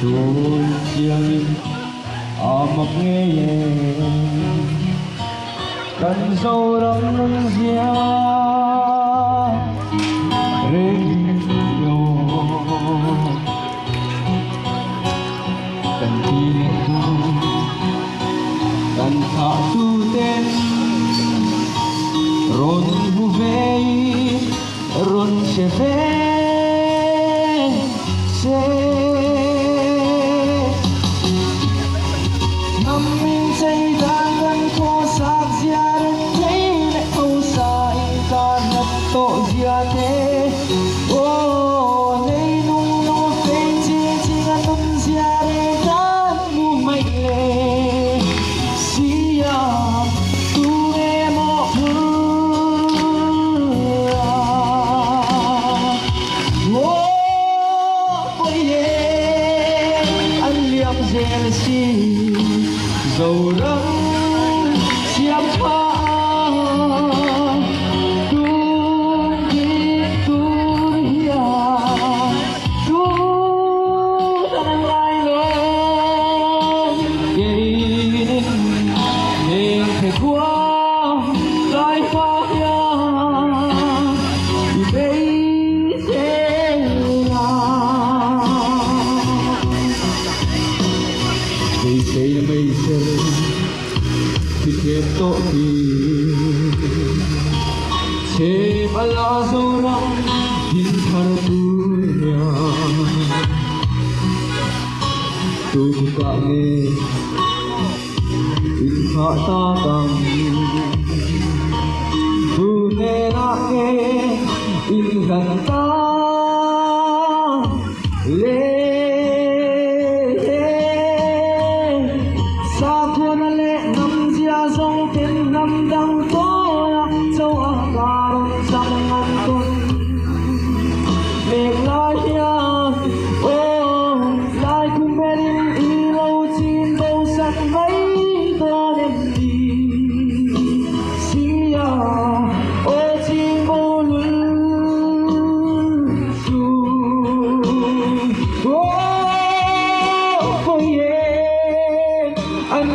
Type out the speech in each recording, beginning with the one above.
Tôi chiêng mặc nghe cần sâu đắm nâng gieo radio cần tin tu cần thọ tu tên ron vu ve ron che ve dầu đắng xiêm pha tung đi tung hiền tung đang lai lên gây nên phải qua lại pha hiền bây giờ bây giờ thì thêm tội chế bala zorang din hartunya tu buka ni in khata kang bunera ke in ganta le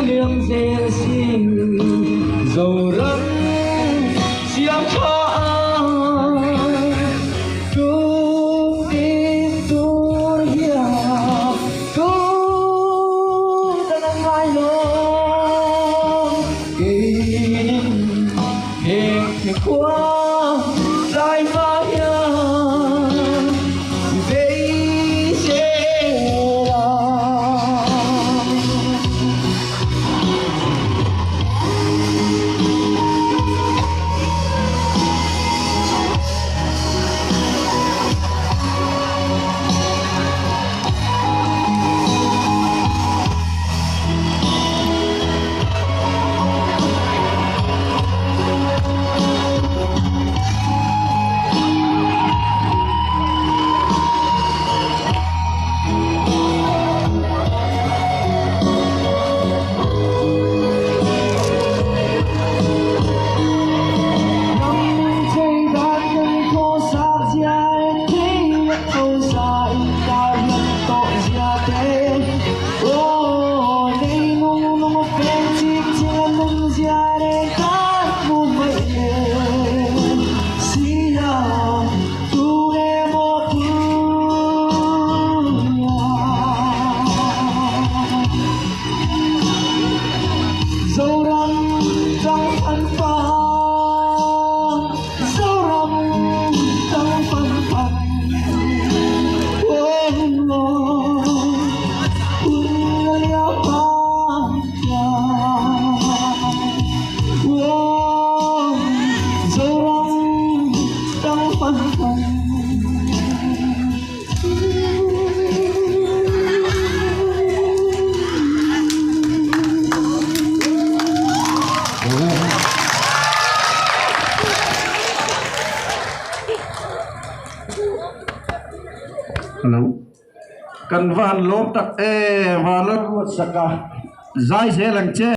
niềm dễ xin dầu rắn xiêm pha tung đi tung hiền tung đang ai lo kỷ niệm qua lại pha hiền bây giờ Hello. Kan van lop tak van lop saka zai se lang che